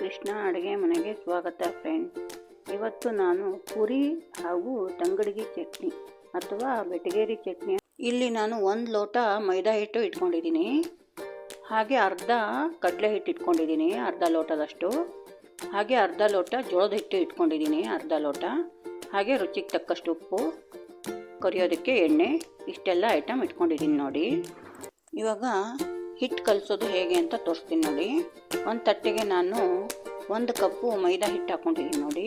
ಕೃಷ್ಣ ಅಡುಗೆ ಮನೆಗೆ ಸ್ವಾಗತ ಫ್ರೆಂಡ್ಸ್. ಇವತ್ತು ನಾನು ಪುರಿ ಹಾಗೂ ತಂಗಡಿಗೆ ಚಟ್ನಿ ಅಥವಾ ಬೆಟಗೇರಿ ಚಟ್ನಿ. ಇಲ್ಲಿ ನಾನು 1 ಲೋಟ ಮೈದಾ ಹಿಟ್ಟು ಇಟ್ಕೊಂಡಿದ್ದೀನಿ. ಹಾಗೆ ಅರ್ಧ ಕಡಲೆ ಹಿಟ್ಟು ಇಟ್ಕೊಂಡಿದ್ದೀನಿ, ಅರ್ಧ ಲೋಟದಷ್ಟು. ಹಾಗೆ ಅರ್ಧ ಲೋಟ ಜೋಳದ ಹಿಟ್ಟು ಇಟ್ಕೊಂಡಿದ್ದೀನಿ, ಅರ್ಧ ಲೋಟ. ಹಾಗೆ ರುಚಿಗೆ ತಕ್ಕಷ್ಟು ಉಪ್ಪು, ಕರಿಯೋದಕ್ಕೆ ಎಣ್ಣೆ, ಇಷ್ಟೆಲ್ಲ ಐಟಮ್ ಇಟ್ಕೊಂಡಿದ್ದೀನಿ ನೋಡಿ. ಇವಾಗ ಹಿಟ್ಟು ಕಲಿಸೋದು ಹೇಗೆ ಅಂತ ತೋರಿಸ್ತೀನಿ ನೋಡಿ. ಒಂದು ತಟ್ಟೆಗೆ ನಾನು 1 ಕಪ್ಪು ಮೈದಾ ಹಿಟ್ಟು ಹಾಕ್ಕೊಂಡಿದ್ದೀನಿ ನೋಡಿ.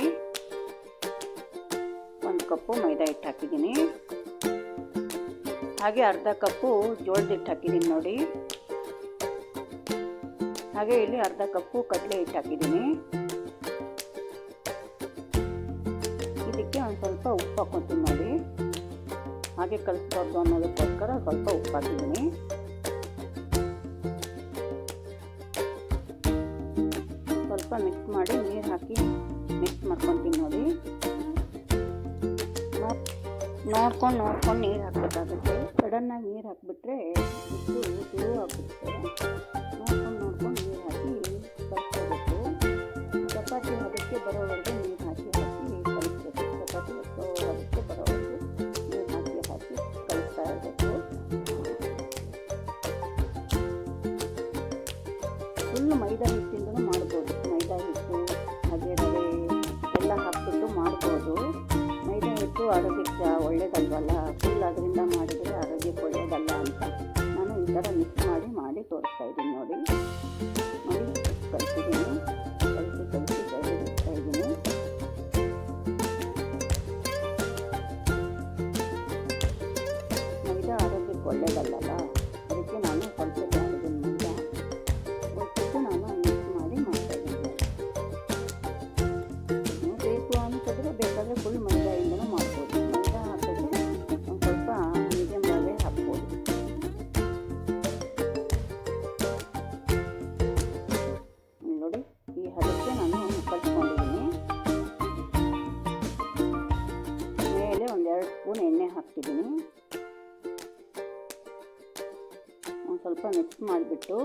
1 ಕಪ್ಪು ಮೈದಾ ಹಿಟ್ಟು ಹಾಕಿದ್ದೀನಿ. ಹಾಗೆ ಅರ್ಧ ಕಪ್ಪು ಜೋಳದ ಹಿಟ್ಟು ಹಾಕಿದ್ದೀನಿ ನೋಡಿ. ಹಾಗೆ ಇಲ್ಲಿ ಅರ್ಧ ಕಪ್ಪು ಕಡಲೆ ಹಿಟ್ಟು ಹಾಕಿದ್ದೀನಿ. ಇದಕ್ಕೆ ಒಂದು ಸ್ವಲ್ಪ ಉಪ್ಪು ಹಾಕ್ಕೊತೀನಿ ನೋಡಿ. ಹಾಗೆ ಕಲಿಸ್ಬಾರ್ದು ಅನ್ನೋದಕ್ಕೋಸ್ಕರ ಸ್ವಲ್ಪ ಉಪ್ಪು ಹಾಕಿದ್ದೀನಿ. ಸ್ವಲ್ಪ ಮಿಕ್ಸ್ ಮಾಡಿ ನೀರು ಹಾಕಿ ಮಿಕ್ಸ್ ಮಾಡ್ಕೊತೀನಿ ನೋಡಿ. ನೋಡ್ಕೊಂಡು ನೀರು ಹಾಕಬೇಕಾಗುತ್ತೆ. ಸಡನ್ನಾಗಿ ನೀರು ಹಾಕಿಬಿಟ್ರೆ ಇದು ತುಳು ಆಗಿಬಿಡುತ್ತೆ. ನೋಡ್ಕೊಂಡು ನೀರು ಹಾಕಿ ಕಲಿಸ್ಕೋಬೇಕು. ಚಪಾತಿ ಅದಕ್ಕೆ ಬರೋವರೆಗೂ ನೀರು ಹಾಕಿ ಕಲಿಸ್ಬೇಕು. ಚಪಾತಿ ಅದಕ್ಕೆ ಬರೋವರೆಗೂ ನೀರು ಹಾಕಿ ಕಲಿಸ್ತಾ ಇರಬೇಕು. ಫುಲ್ ಮೈದಾ ಹಿಟ್ಟಿಂದಲೂ ಮಾಡ್ಬೋದು. ಮೈದಾ ಹಿಟ್ಟು ಹಾಗೆ ರವೆ ಎಲ್ಲ ಹಾಕ್ಬಿಟ್ಟು ಮಾಡ್ಬೋದು. ಮೈದಾ ಹಿಟ್ಟು ಆರೋಗ್ಯಕ್ಕೆ ಒಳ್ಳೇದಲ್ವಲ್ಲ, ಫುಲ್ ಅದರಿಂದ ಮಾಡಿದರೆ ಆರೋಗ್ಯಕ್ಕೆ ಒಳ್ಳೆಯದಲ್ಲ ಅಂತ ನಾನು ಈ ಥರ ಮಿಕ್ಸ್ ಮಾಡಿ ತೋರಿಸ್ತಾ ಇದ್ದೀನಿ ನೋಡಿ. ಕಲಿಸಿದ್ದೀನಿ, ಕಲಿಸಿ ಇಡ್ತಾ ಇದ್ದೀನಿ. ಮೈದಾ ಆರೋಗ್ಯಕ್ಕೆ ಒಳ್ಳೇದಲ್ಲಲ್ಲ, ಅದಕ್ಕೆ ನಾನು ಸ್ವಲ್ಪ ಮಾಡಿದ್ದೀನಿ. ಮೈದಾ ಒಟ್ಟಿಗೆ ನಾನು ಮಿಕ್ಸ್ ಮಾಡಿ ಮಾಡ್ತಾಯಿದ್ದೀನಿ. ಬೇಕು ಅನ್ಸಿದ್ರೆ ಬೇಕಾದರೆ ಫುಲ್ ಮೈದಾಯಿಂದಲೂ ಮಾಡ್ಬೋದು. ಮೈದಾ ಹಾಕಿದ್ರೆ ಒಂದು ಸ್ವಲ್ಪ ಮೀಡಿಯಮ್ ರವೆ ಹಾಕ್ಬೋದು. ನೋಡಿ, ಈ ಹದಕ್ಕೆ ನಾನು ಕಲಿಸ್ಕೊಂಡಿದ್ದೀನಿ. ಮೇಲೆ 1-2 ಸ್ಪೂನ್ ಎಣ್ಣೆ ಹಾಕ್ತಿದ್ದೀನಿ. ಒಂದು ಸ್ವಲ್ಪ ಮಿಕ್ಸ್ ಮಾಡಿಬಿಟ್ಟು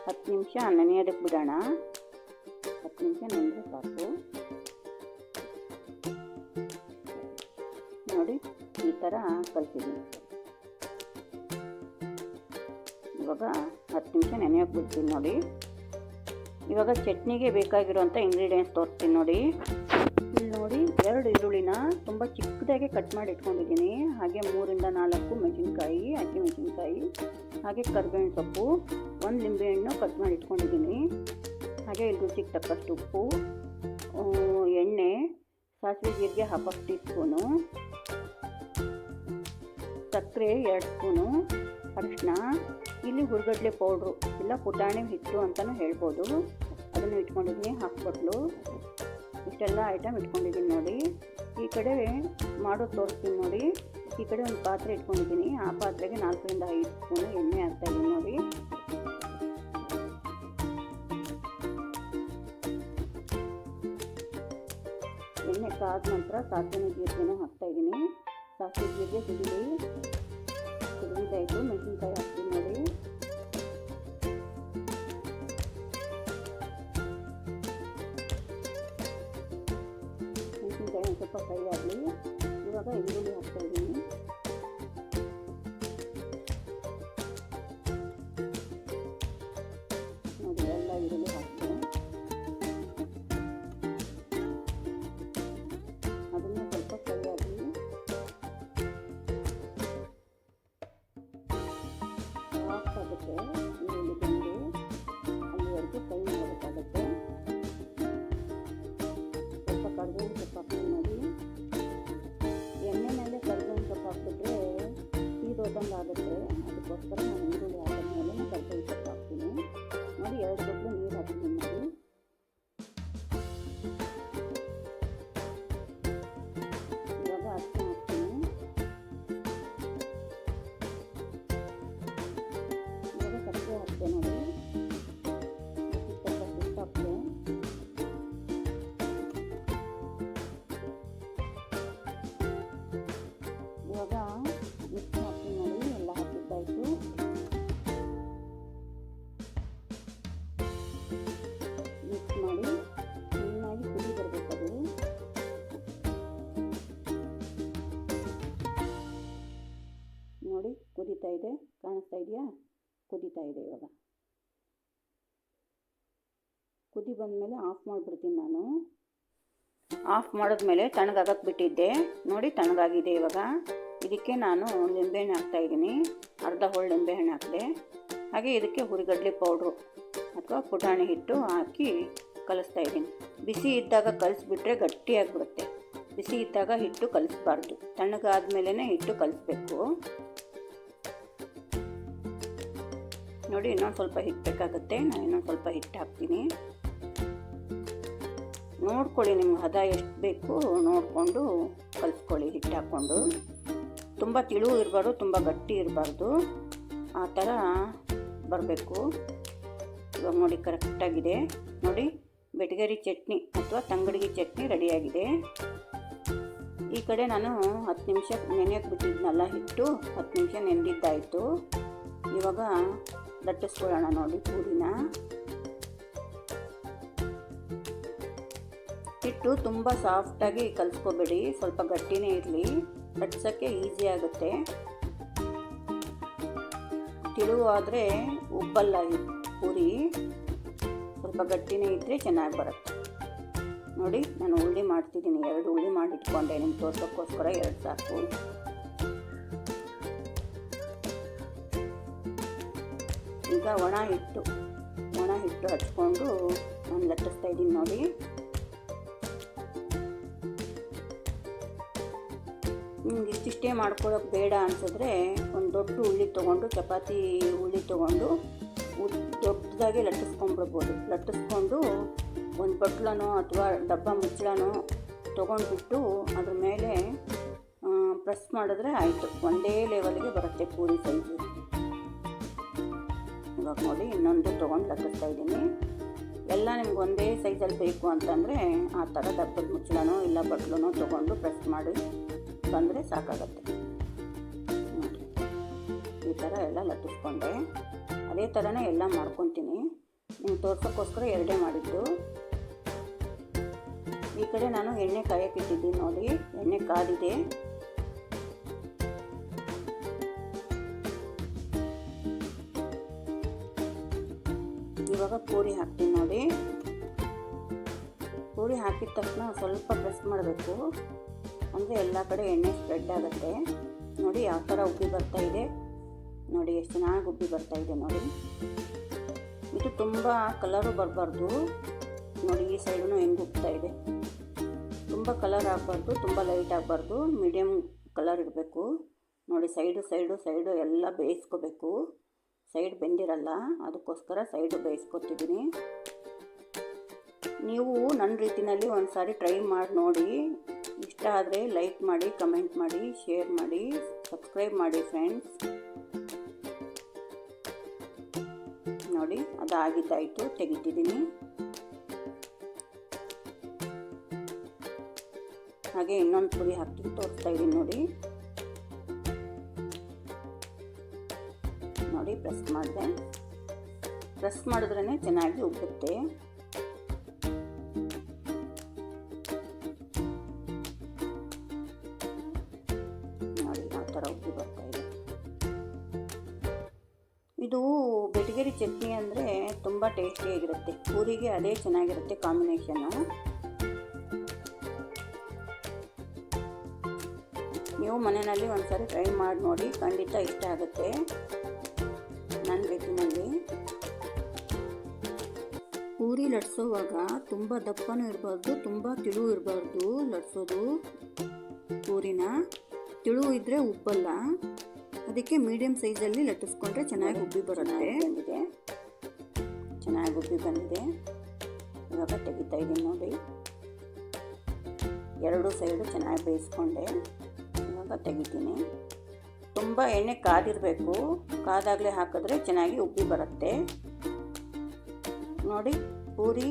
10 ನಿಮಿಷ ನೆನೆಯೋದಕ್ಕೆ ಬಿಡೋಣ. 10 ನಿಮಿಷ ನೆನೆದ್ರೆ ಸಾಕು ನೋಡಿ. ಈ ಥರ ಕಲಿಸಿದ್ದೀನಿ. ಇವಾಗ 10 ನಿಮಿಷ ನೆನೆಯೋಕೆ ಬಿಡ್ತೀನಿ ನೋಡಿ. ಇವಾಗ ಚಟ್ನಿಗೆ ಬೇಕಾಗಿರುವಂಥ ಇಂಗ್ರೀಡಿಯೆಂಟ್ಸ್ ತೋರಿಸ್ತೀನಿ ನೋಡಿ. ಇಲ್ಲಿ ನೋಡಿ, 2 ಈರುಳ್ಳಿನ ತುಂಬ ಚಿಕ್ಕದಾಗಿ ಕಟ್ ಮಾಡಿ ಇಟ್ಕೊಂಡಿದ್ದೀನಿ. ಹಾಗೆ 3-4 ಮೆಣಸಿನ್ಕಾಯಿ, ಹಸಿಮೆಣಸಿನ್ಕಾಯಿ, ಹಾಗೆ ಕರಿಬೇವಿನ ಸೊಪ್ಪು, 1 ಲಿಂಬೆಹಣ್ಣು ಕಟ್ ಮಾಡಿ ಇಟ್ಕೊಂಡಿದ್ದೀನಿ. ಹಾಗೆ ಇಲ್ಲಿ ರುಚಿಗೆ ತಕ್ಕಷ್ಟು ಉಪ್ಪು, ಎಣ್ಣೆ, ಸಾಸಿವೆ ಜೀರಿಗೆ 1/2 ಟೀ ಸ್ಪೂನು, ಸಕ್ಕರೆ 2 ಸ್ಪೂನು, ಅರಿಶಿನ, ಇಲ್ಲಿ ಹುರ್ಗಡ್ಲೆ ಪೌಡ್ರು ಇಲ್ಲ ಪುಟಾಣಿ ಹಿಟ್ಟು ಅಂತಲೂ ಹೇಳ್ಬೋದು, ಅದನ್ನು ಇಟ್ಕೊಂಡಿದ್ದೀನಿ. ಹಾಕ್ಬಿಟ್ಲು ಇಷ್ಟೆಲ್ಲ ಐಟಮ್ ಇಟ್ಕೊಂಡಿದ್ದೀನಿ ನೋಡಿ. ಈ ಕಡೆ ಮಾಡೋದು ತೋರಿಸ್ತೀನಿ ನೋಡಿ. ಈ ಕಡೆ ಒಂದು ಪಾತ್ರೆ ಇಟ್ಕೊಂಡಿದ್ದೀನಿ. ಆ ಪಾತ್ರೆಗೆ 4-5 ಸ್ಪೂನು ಎಣ್ಣೆ ಹಾಕ್ತಾಯಿದ್ದೀನಿ ನೋಡಿ. ಎಣ್ಣೆ ಕಾದ ನಂತರ ಸಾಸಿವೆ ಜೀರಿಗೆನೂ ಹಾಕ್ತಾಯಿದ್ದೀನಿ. ಸಾಸಿವೆ ಜೀರಿಗೆ ಸಿಡಿದಾಯಿತು. ಮೆಣಸಿನ್ಕಾಯಿ ಹಾಕ್ತೀನಿ ನೋಡಿ. ಮೆಣಸಿನ್ಕಾಯಿ ಒಂದು ಸ್ವಲ್ಪ ಫ್ರೈ ಆಗಲಿ. ಇವಾಗ ಈರುಳ್ಳಿ ಹಾಕ್ತಾಯಿದ್ದೀನಿ. ನೋಡಿ, ಎಲ್ಲ ಈರುಳ್ಳಿ ಹಾಕ್ತೀನಿ. ಅದನ್ನು ಸ್ವಲ್ಪ ಫ್ರೈ ಆಗಲಿ. ಆಗುತ್ತೆ ಈರುಳ್ಳಿ ಬೆಂದು ಅಲ್ಲಿವರೆಗೂ ಫ್ರೈ ಮಾಡಬೇಕಾಗುತ್ತೆ. ಸ್ವಲ್ಪ ಕರಿಬೇವಿನ ಸೊಪ್ಪು ಹಾಕ್ತೀನಿ ನೋಡಿ. ಎಣ್ಣೆ ಮೇಲೆ ಕರಿಬೇವಿನ ಸೊಪ್ಪು ಹಾಕ್ಬಿಟ್ರೆ ಸೀದೋದಂಗೆ ಆಗುತ್ತೆ. ಅದಕ್ಕೋಸ್ಕರ ನಾನು ಈರುಳ್ಳಿ ಹಾಕಿದ್ಮೇಲೆ ಕರಿಬೇವಿನ ಸೊಪ್ಪು ಹಾಕ್ತೀನಿ ನೋಡಿ. 2 ಬಟ್ಲು ನೀರು ಹಾಕ್ತೀನಿ ನೋಡಿ. ಇವಾಗ ಅರಿಶಿನ ಹಾಕ್ತೀನಿ. ಇವಾಗ ಸಕ್ಕರೆ ಹಾಕ್ತೇನೆ ನೋಡಿ. ಕುದೀತಾ ಇದೆ, ಕಾಣಿಸ್ತಾ ಇದೆಯಾ? ಕುದೀತಾ ಇದೆ. ಇವಾಗ ಕುದಿ ಬಂದಮೇಲೆ ಆಫ್ ಮಾಡಿಬಿಡ್ತೀನಿ ನಾನು. ಆಫ್ ಮಾಡಿದ್ಮೇಲೆ ತಣ್ಣಗಾಗಕ್ಕೆ ಬಿಟ್ಟಿದ್ದೆ. ನೋಡಿ ತಣ್ಣಗಾಗಿದೆ. ಇವಾಗ ಇದಕ್ಕೆ ನಾನು ಲಿಂಬೆಹಣ್ಣು ಹಾಕ್ತಾಯಿದ್ದೀನಿ. ಅರ್ಧ ಹೋಳು ಲಿಂಬೆಹಣ್ಣು ಹಾಕಿದೆ. ಹಾಗೆ ಇದಕ್ಕೆ ಹುರಿಗಡಲೆ ಪೌಡ್ರು ಅಥವಾ ಪುಟಾಣಿ ಹಿಟ್ಟು ಹಾಕಿ ಕಲಿಸ್ತಾ ಇದ್ದೀನಿ. ಬಿಸಿ ಇದ್ದಾಗ ಕಲಿಸ್ಬಿಟ್ರೆ ಗಟ್ಟಿಯಾಗಿಬಿಡುತ್ತೆ. ಬಿಸಿ ಇದ್ದಾಗ ಹಿಟ್ಟು ಕಲಿಸ್ಬಾರ್ದು, ತಣ್ಣಗಾದ್ಮೇಲೆ ಹಿಟ್ಟು ಕಲಿಸ್ಬೇಕು. ನೋಡಿ ಇನ್ನೊಂದು ಸ್ವಲ್ಪ ಹಿಟ್ಟು ಬೇಕಾಗುತ್ತೆ. ನಾನು ಇನ್ನೊಂದು ಸ್ವಲ್ಪ ಹಿಟ್ಟು ಹಾಕ್ತೀನಿ. ನೋಡ್ಕೊಳ್ಳಿ, ನಿಮ್ಗೆ ಹದ ಎಷ್ಟು ಬೇಕು ನೋಡಿಕೊಂಡು ಕಲಿಸ್ಕೊಳ್ಳಿ. ಹಿಟ್ಟು ಹಾಕ್ಕೊಂಡು ತುಂಬ ತಿಳು ಇರಬಾರ್ದು, ತುಂಬ ಗಟ್ಟಿ ಇರಬಾರ್ದು, ಆ ಥರ ಬರಬೇಕು. ಇವಾಗ ನೋಡಿ ಕರೆಕ್ಟಾಗಿದೆ. ನೋಡಿ ಬೆಟಗೇರಿ ಚಟ್ನಿ ಅಥವಾ ತಂಗಡಿಗೆ ಚಟ್ನಿ ರೆಡಿಯಾಗಿದೆ. ಈ ಕಡೆ ನಾನು 10 ನಿಮಿಷ ನೆನೆಯೋಕ್ಕೆ ಬಿಟ್ಟಿದ್ನಲ್ಲ ಹಿಟ್ಟು, 10 ನಿಮಿಷ ನೆಂದಿದ್ದಾಯಿತು. ಇವಾಗ ಲಟ್ಟಿಸ್ಕೊಳ್ಳೋಣ. ನೋಡಿ ಪೂರಿನ ಹಿಟ್ಟು ತುಂಬ ಸಾಫ್ಟಾಗಿ ಕಲಿಸ್ಕೋಬೇಡಿ, ಸ್ವಲ್ಪ ಗಟ್ಟಿನೇ ಇರಲಿ, ಲಟ್ಟಿಸೋಕ್ಕೆ ಈಸಿ ಆಗುತ್ತೆ. ತಿಳುವಾದರೆ ಉಬ್ಬಲ್ಲ ಪೂರಿ, ಸ್ವಲ್ಪ ಗಟ್ಟಿನೇ ಇದ್ದರೆ ಚೆನ್ನಾಗಿ ಬರುತ್ತೆ. ನೋಡಿ ನಾನು ಉಳ್ಳಿ ಮಾಡ್ತಿದ್ದೀನಿ. 2 ಉಳ್ಳಿ ಮಾಡಿಟ್ಕೊಂಡೆ, ನಿಮ್ಗೆ ತೋರ್ಸೋಕ್ಕೋಸ್ಕರ 2 ಸಾಕು. ಈಗ ಒಣ ಹಿಟ್ಟು ಹಚ್ಕೊಂಡು ನಾನು ಲಟ್ಟಿಸ್ತಾ ಇದ್ದೀನಿ. ನೋಡಿ ನಿಮ್ಗೆ ಇಷ್ಟಿಷ್ಟೇ ಮಾಡ್ಕೊಳ್ಳೋಕೆ ಬೇಡ ಅನಿಸಿದ್ರೆ ಒಂದು ದೊಡ್ಡ ಉಳ್ಳಿ ತೊಗೊಂಡು, ಚಪಾತಿ ಉಳ್ಳಿ ತೊಗೊಂಡು ದೊಡ್ಡದಾಗಿ ಲಟ್ಟಿಸ್ಕೊಂಡ್ಬಿಡ್ಬೋದು. ಲಟ್ಟಿಸ್ಕೊಂಡು ಒಂದು ಬಟ್ಲನೋ ಅಥವಾ ಡಬ್ಬ ಮುಚ್ಚಳನೋ ತೊಗೊಂಡ್ಬಿಟ್ಟು ಅದ್ರ ಮೇಲೆ ಪ್ರೆಸ್ ಮಾಡಿದ್ರೆ ಆಯಿತು, ಒಂದೇ ಲೆವೆಲ್ಗೆ ಬರುತ್ತೆ ಪೂರಿ ಸೈಜು. ಇವಾಗ ನೋಡಿ ಇನ್ನೊಂದು ತೊಗೊಂಡು ಲಟ್ಟಿಸ್ತಾ ಇದ್ದೀನಿ. ಎಲ್ಲ ನಿಮ್ಗೆ ಒಂದೇ ಸೈಜಲ್ಲಿ ಬೇಕು ಅಂತಂದರೆ ಆ ಥರ ಡಬ್ಬದ ಮುಚ್ಚಳನೋ ಇಲ್ಲ ಬಟ್ಲನೋ ತೊಗೊಂಡು ಪ್ರೆಸ್ ಮಾಡಿ ಬಂದರೆ ಸಾಕಾಗತ್ತೆ. ನೋಡಿ ಈ ಥರ ಎಲ್ಲ ಲಟ್ಟಿಸ್ಕೊಂಡೆ. ಅದೇ ಥರನೇ ಎಲ್ಲ ಮಾಡ್ಕೊತೀನಿ. ನಿಮ್ಗೆ ತೋರ್ಸೋಕ್ಕೋಸ್ಕರ 2 ಮಾಡಿದ್ದು. ಈ ಕಡೆ ನಾನು ಎಣ್ಣೆ ಕಾಯಕ್ಕೆ ಇಟ್ಟಿದ್ದೀನಿ. ನೋಡಿ ಎಣ್ಣೆ ಕಾದಿದೆ. ಇವಾಗ ಪೂರಿ ಹಾಕ್ತೀನಿ. ನೋಡಿ ಪೂರಿ ಹಾಕಿದ ತಕ್ಷಣ ಸ್ವಲ್ಪ ಪ್ರೆಸ್ ಮಾಡಬೇಕು, ಅಂದರೆ ಎಲ್ಲ ಕಡೆ ಎಣ್ಣೆ ಸ್ಪ್ರೆಡ್ ಆಗುತ್ತೆ. ನೋಡಿ ಯಾವ ಥರ ಉಬ್ಬಿ ಬರ್ತಾ ಇದೆ. ನೋಡಿ ಎಷ್ಟು ಚೆನ್ನಾಗಿ ಉಬ್ಬಿ ಬರ್ತಾ ಇದೆ. ನೋಡಿ ಇದು ತುಂಬ ಕಲರು ಬರಬಾರ್ದು. ನೋಡಿ ಈ ಸೈಡೂ ಹೆಂಗೆ ಉಬ್ತಾ ಇದೆ. ತುಂಬ ಕಲರ್ ಆಗಬಾರ್ದು, ತುಂಬ ಲೈಟ್ ಆಗಬಾರ್ದು, ಮೀಡಿಯಮ್ ಕಲರ್ ಇರಬೇಕು. ನೋಡಿ ಸೈಡು ಎಲ್ಲ ಬೇಯಿಸ್ಕೋಬೇಕು. ಸೈಡ್ ಬೆಂದಿರಲ್ಲ, ಅದಕ್ಕೋಸ್ಕರ ಸೈಡು ಬೇಯಿಸ್ಕೊತಿದ್ದೀನಿ. ನೀವು ನನ್ನ ರೀತಿಯಲ್ಲಿ ಒಂದು ಸಾರಿ ಟ್ರೈ ಮಾಡಿ ನೋಡಿ. ಇಷ್ಟ ಆದರೆ ಲೈಕ್ ಮಾಡಿ, ಕಮೆಂಟ್ ಮಾಡಿ, ಶೇರ್ ಮಾಡಿ, ಸಬ್ಸ್ಕ್ರೈಬ್ ಮಾಡಿ ಫ್ರೆಂಡ್ಸ್. ನೋಡಿ ಅದಾಗಿದ್ದಾಯಿತು, ತೆಗಿತಿದ್ದೀನಿ. ಹಾಗೆ ಇನ್ನೊಂದು ಪುರಿ ಹಾಕಿ ತೋರಿಸ್ತಾ ಇದ್ದೀನಿ. ನೋಡಿ ಪ್ರೆಸ್ ಮಾಡಿದೆ. ಪ್ರೆಸ್ ಮಾಡಿದ್ರೇ ಚೆನ್ನಾಗಿ ಉಬ್ಬುತ್ತೆ. ನೋಡಿ ಯಾವ ಥರ ಉಬ್ಬಿ ಬರ್ತಾ ಇದೆ. ಇದು ಬೆಟಗೇರಿ ಚಟ್ನಿ ಅಂದರೆ ತುಂಬ ಟೇಸ್ಟಿಯಾಗಿರುತ್ತೆ. ಪೂರಿಗೆ ಅದೇ ಚೆನ್ನಾಗಿರುತ್ತೆ ಕಾಂಬಿನೇಷನ್ನು. ನೀವು ಮನೆಯಲ್ಲಿ ಒಂದ್ಸರಿ ಟ್ರೈ ಮಾಡಿ ನೋಡಿ, ಖಂಡಿತ ಇಷ್ಟ ಆಗುತ್ತೆ ನನ್ನ ರೀತಿಯಲ್ಲಿ. ಪೂರಿ ಲಟ್ಸೋವಾಗ ತುಂಬ ದಪ್ಪನೂ ಇರಬಾರ್ದು, ತುಂಬ ತಿಳು ಇರಬಾರ್ದು. ಲಟ್ಸೋದು ಪೂರಿನ ತಿಳು ಇದ್ದರೆ ಉಬ್ಬಲ್ಲ. ಅದಕ್ಕೆ ಮೀಡಿಯಮ್ ಸೈಜಲ್ಲಿ ಲಟ್ಟಿಸ್ಕೊಂಡ್ರೆ ಚೆನ್ನಾಗಿ ಉಬ್ಬಿ ಬರುತ್ತೆ. ಚೆನ್ನಾಗಿ ಉಬ್ಬಿ ಬಂದಿದೆ. ಇವಾಗ ತೆಗಿತಾ ಇದ್ದೀನಿ. ನೋಡಿ 2 ಸೈಡು ಚೆನ್ನಾಗಿ ಬೇಯಿಸ್ಕೊಂಡೆ. ಇವಾಗ ತೆಗಿತೀನಿ. ತುಂಬ ಎಣ್ಣೆ ಕಾದಿರಬೇಕು, ಕಾದಾಗಲೇ ಹಾಕಿದ್ರೆ ಚೆನ್ನಾಗಿ ಉಬ್ಬಿ ಬರುತ್ತೆ. ನೋಡಿ ಪೂರಿ